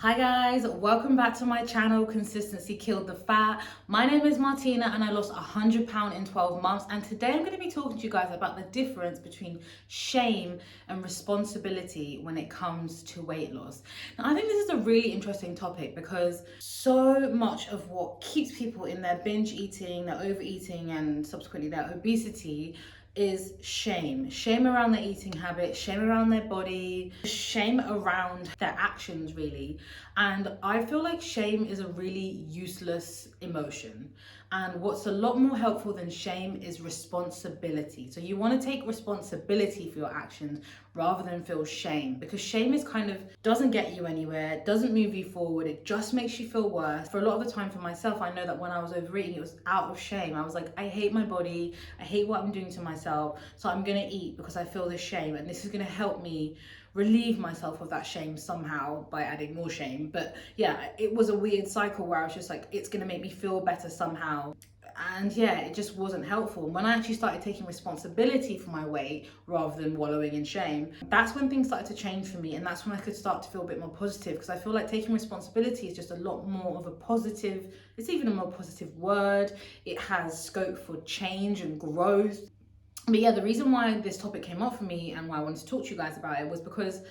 Hi guys, welcome back to my channel, Consistency Killed the Fat. My name is Martina and I lost 100 pounds in 12 months, and today I'm going to be talking to you guys about the difference between shame and responsibility when it comes to weight loss. Now I think this is a really interesting topic because so much of what keeps people in their binge eating, their overeating and subsequently their obesity is shame. Shame around their eating habits, shame around their body, shame around their actions, really. And I feel like shame is a really useless emotion. And what's a lot more helpful than shame is responsibility. So you want to take responsibility for your actions rather than feel shame, because shame is kind of doesn't get you anywhere, doesn't move you forward, it just makes you feel worse. For a lot of the time for myself, I know that when I was overeating, it was out of shame. I was like, I hate my body, I hate what I'm doing to myself, so I'm gonna eat because I feel this shame, and this is gonna help me relieve myself of that shame somehow by adding more shame. But yeah, it was a weird cycle where I was just like, it's gonna make me feel better somehow. And yeah, it just wasn't helpful. When I actually started taking responsibility for my weight rather than wallowing in shame, that's when things started to change for me, and that's when I could start to feel a bit more positive, because I feel like taking responsibility is just a lot more of a positive, it's even a more positive word. It has scope for change and growth. But yeah, the reason why this topic came up for me and why I wanted to talk to you guys about it was because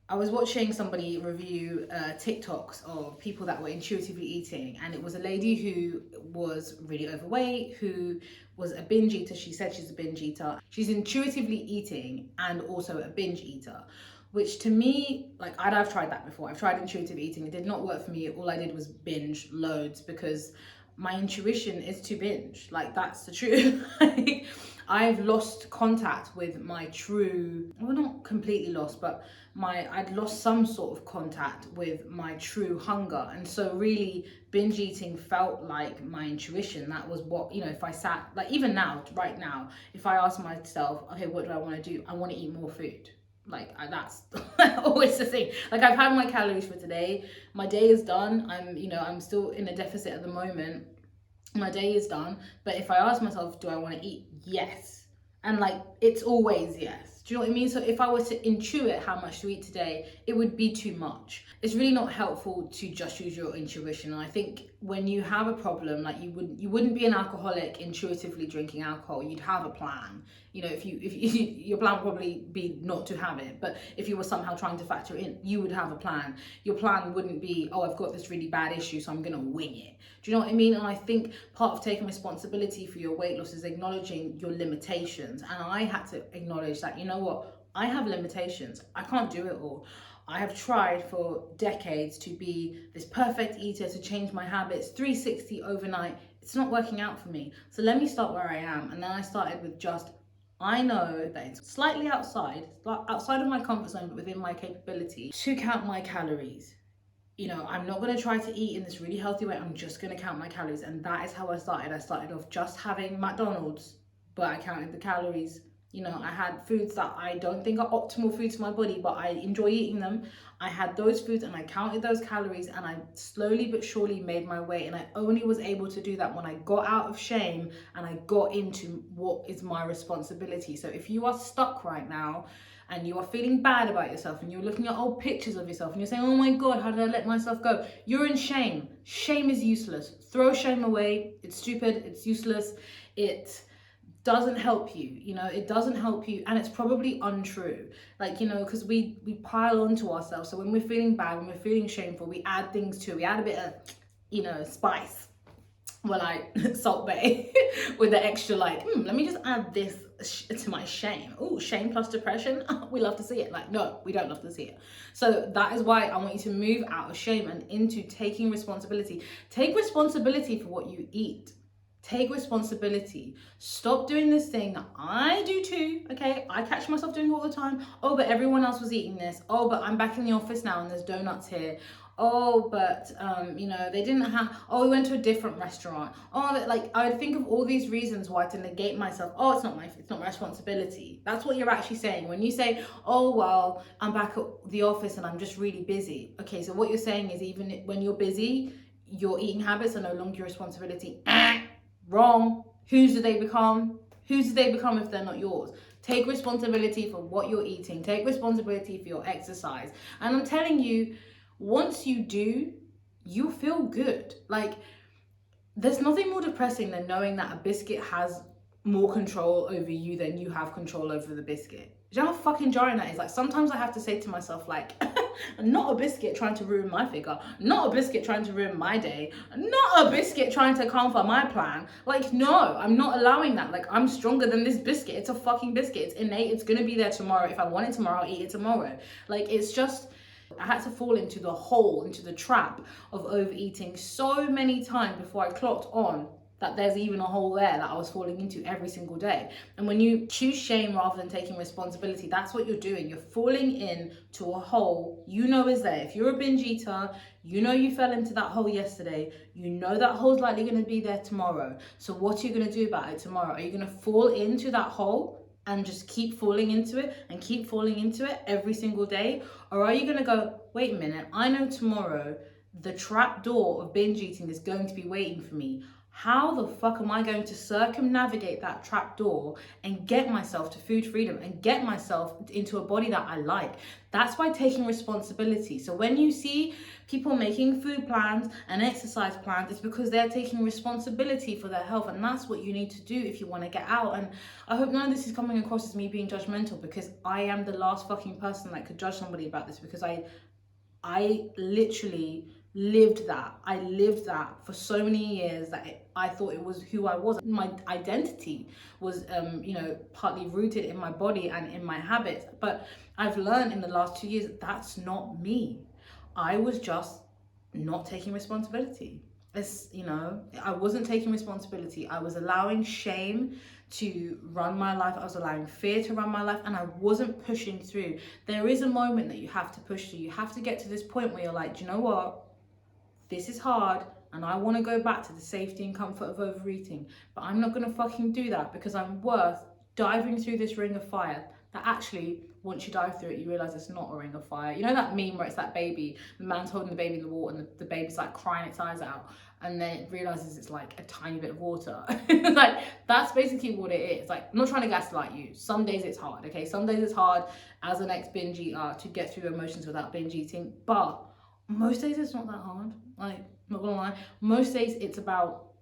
I was watching somebody review TikToks of people that were intuitively eating, and it was a lady who was really overweight, who was a binge eater. She said she's a binge eater. She's intuitively eating and also a binge eater, which to me, like, I've tried that before. I've tried intuitive eating. It did not work for me. All I did was binge loads because my intuition is to binge. Like, that's the truth. Like, I've lost contact with my true, well, not completely lost, but I'd lost some sort of contact with my true hunger. And so really binge eating felt like my intuition. That was what, if I sat, like, even now, right now, if I ask myself, okay, what do I want to do? I want to eat more food. Like, that's always the thing. Like, I've had my calories for today. My day is done. I'm still in a deficit at the moment. My day is done. But if I ask myself, do I want to eat? Yes. And like, it's always yes. Do you know what I mean? So if I were to intuit how much to eat today, it would be too much. It's really not helpful to just use your intuition. And I think when you have a problem, like, you wouldn't be an alcoholic intuitively drinking alcohol. You'd have a plan. If your plan would probably be not to have it, but if you were somehow trying to factor it in, you would have a plan. Your plan wouldn't be, oh, I've got this really bad issue, so I'm gonna wing it. Do you know what I mean? And I think part of taking responsibility for your weight loss is acknowledging your limitations. And I had to acknowledge that, you know what, I have limitations. I can't do it all. I have tried for decades to be this perfect eater, to change my habits 360 overnight. It's not working out for me. So let me start where I am. And then I started with just, I know that it's slightly outside of my comfort zone, but within my capability to count my calories. I'm not going to try to eat in this really healthy way. I'm just going to count my calories. And that is how I started. I started off just having McDonald's, but I counted the calories. I had foods that I don't think are optimal foods for my body, but I enjoy eating them. I had those foods and I counted those calories, and I slowly but surely made my way. And I only was able to do that when I got out of shame and I got into what is my responsibility. So if you are stuck right now and you are feeling bad about yourself and you're looking at old pictures of yourself and you're saying, oh my God, how did I let myself go? You're in shame. Shame is useless. Throw shame away. It's stupid. It's useless. It doesn't help you. It doesn't help you, and it's probably untrue. Because we pile onto ourselves. So when we're feeling bad, when we're feeling shameful, we add things to it. We add a bit of spice, well, like Salt Bay, with the extra, like, let me just add this to my shame. Oh, shame plus depression. We love to see it. Like, no, we don't love to see it. So that is why I want you to move out of shame and into taking responsibility. Take responsibility for what you eat. Take responsibility. Stop doing this thing that I do too, okay? I catch myself doing all the time. Oh, but everyone else was eating this. Oh, but I'm back in the office now and there's donuts here. Oh, but they didn't have, oh, we went to a different restaurant. Oh, like, I would think of all these reasons why to negate myself. Oh, it's not my responsibility. That's what you're actually saying. When you say, oh, well, I'm back at the office and I'm just really busy. Okay, so what you're saying is, even when you're busy, your eating habits are no longer your responsibility. Wrong. Whose do they become? Whose do they become if they're not yours? Take responsibility for what you're eating. Take responsibility for your exercise. And I'm telling you, once you do, you feel good. Like, there's nothing more depressing than knowing that a biscuit has more control over you than you have control over the biscuit. Do you know how fucking jarring that is? Like, sometimes I have to say to myself, like, not a biscuit trying to ruin my figure, not a biscuit trying to ruin my day, not a biscuit trying to comfort my plan. Like, no, I'm not allowing that. Like, I'm stronger than this biscuit. It's a fucking biscuit. It's innate. It's gonna be there tomorrow. If I want it tomorrow, I'll eat it tomorrow. Like, it's just, I had to fall into the hole, into the trap of overeating so many times before I clocked on that there's even a hole there that I was falling into every single day. And when you choose shame rather than taking responsibility, that's what you're doing. You're falling into a hole you know is there. If you're a binge eater, you know you fell into that hole yesterday. You know that hole's likely going to be there tomorrow. So what are you going to do about it tomorrow? Are you going to fall into that hole and just keep falling into it and keep falling into it every single day? Or are you going to go, wait a minute, I know tomorrow the trap door of binge eating is going to be waiting for me. How the fuck am I going to circumnavigate that trap door and get myself to food freedom and get myself into a body that I like? That's by taking responsibility. So when you see people making food plans and exercise plans, it's because they're taking responsibility for their health, and that's what you need to do if you want to get out. And I hope none of this is coming across as me being judgmental, because I am the last fucking person that could judge somebody about this, because I literally lived that. I lived that for so many years that I thought it was who I was. My identity was, partly rooted in my body and in my habits. But I've learned in the last 2 years that that's not me. I was just not taking responsibility. I wasn't taking responsibility. I was allowing shame to run my life. I was allowing fear to run my life, and I wasn't pushing through. There is a moment that you have to push through. You have to get to this point where you're like, do you know what? This is hard, and I want to go back to the safety and comfort of overeating, but I'm not going to fucking do that, because I'm worth diving through this ring of fire that actually, once you dive through it, you realize it's not a ring of fire. You know that meme where it's that baby, the man's holding the baby in the water, and the baby's like crying its eyes out, and then it realizes it's like a tiny bit of water. Like, that's basically what it is. Like, I'm not trying to gaslight you. Some days it's hard, okay? Some days it's hard as an ex-binge eater to get through emotions without binge eating, but most days it's not that hard. Like, not gonna lie, most days it's about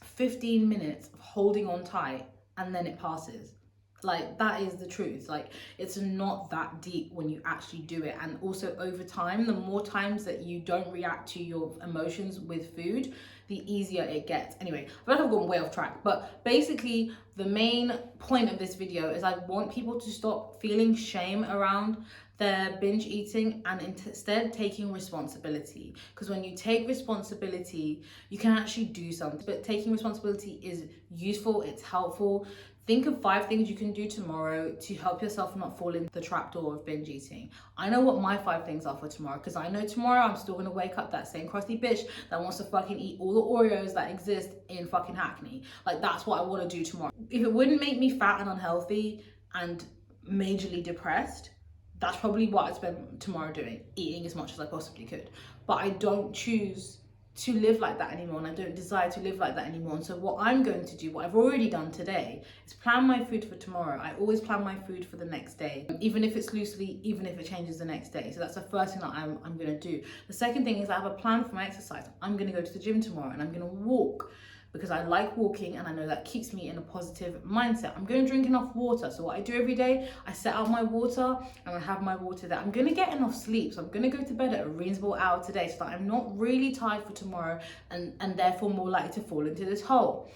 15 minutes of holding on tight, and then it passes. Like, that is the truth. Like, it's not that deep when you actually do it. And also, over time, the more times that you don't react to your emotions with food, the easier it gets. Anyway, I feel like I've gone way off track, but basically the main point of this video is I want people to stop feeling shame around their binge eating and instead taking responsibility. Because when you take responsibility, you can actually do something. But taking responsibility is useful, it's helpful. Think of 5 things you can do tomorrow to help yourself not fall into the trapdoor of binge eating. I know what my 5 things are for tomorrow, because I know tomorrow I'm still gonna wake up that same crusty bitch that wants to fucking eat all the Oreos that exist in fucking Hackney. Like, that's what I wanna do tomorrow. If it wouldn't make me fat and unhealthy and majorly depressed, that's probably what I'd spend tomorrow doing, eating as much as I possibly could. But I don't choose to live like that anymore, and I don't desire to live like that anymore. And so what I'm going to do, what I've already done today, is plan my food for tomorrow. I always plan my food for the next day, even if it's loosely, even if it changes the next day. So that's the first thing that I'm going to do. The second thing is I have a plan for my exercise. I'm going to go to the gym tomorrow, and I'm going to walk, because I like walking and I know that keeps me in a positive mindset. I'm going to drink enough water. So what I do every day, I set out my water and I have my water there. I'm going to get enough sleep. So I'm going to go to bed at a reasonable hour today so that I'm not really tired for tomorrow and therefore more likely to fall into this hole.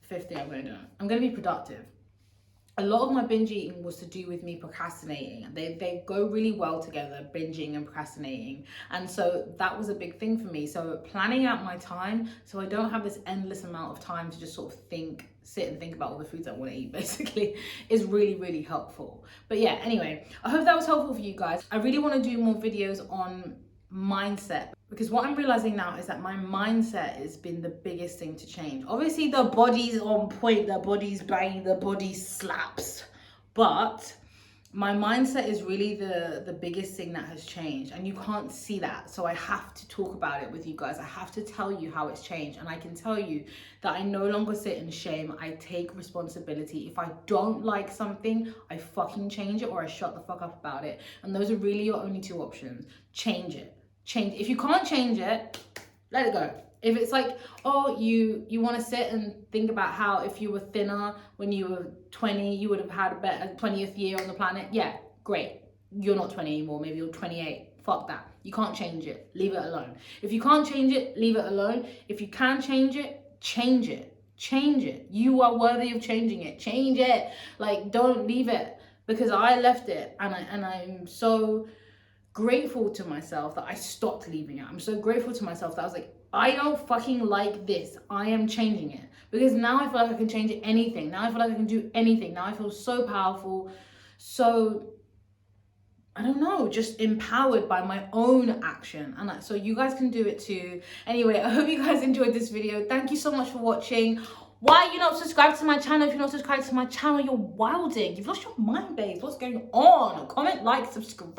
5th thing I'm going to do, I'm going to be productive. A lot of my binge eating was to do with me procrastinating. They go really well together, binging and procrastinating. And so that was a big thing for me. So planning out my time so I don't have this endless amount of time to just sort of sit and think about all the foods I want to eat, basically, is really, really helpful. But yeah, anyway, I hope that was helpful for you guys. I really want to do more videos on mindset, because what I'm realizing now is that my mindset has been the biggest thing to change. Obviously the body's on point, the body's banging, the body slaps, but my mindset is really the biggest thing that has changed, and you can't see that. So I have to talk about it with you guys. I have to tell you how it's changed, and I can tell you that I no longer sit in shame. I take responsibility. If I don't like something, I fucking change it, or I shut the fuck up about it. And those are really your only 2 options. Change it. change. If you can't change it, let it go. If it's like, oh, you want to sit and think about how if you were thinner when you were 20, you would have had a better 20th year on the planet. Yeah, great. You're not 20 anymore. Maybe you're 28. Fuck that. You can't change it. Leave it alone. If you can't change it, leave it alone. If you can change it, change it. Change it. You are worthy of changing it. Change it. Like, don't leave it, because I left it, and I'm so grateful to myself that I stopped leaving it. I'm so grateful to myself that I was like, I don't fucking like this. I am changing it. Because now I feel like I can change anything. Now I feel like I can do anything. Now I feel so powerful, so, I don't know, just empowered by my own action. And so you guys can do it too. Anyway, I hope you guys enjoyed this video. Thank you so much for watching. Why are you not subscribed to my channel? If you're not subscribed to my channel, you're wilding. You've lost your mind, babes. What's going on? Comment, like, subscribe.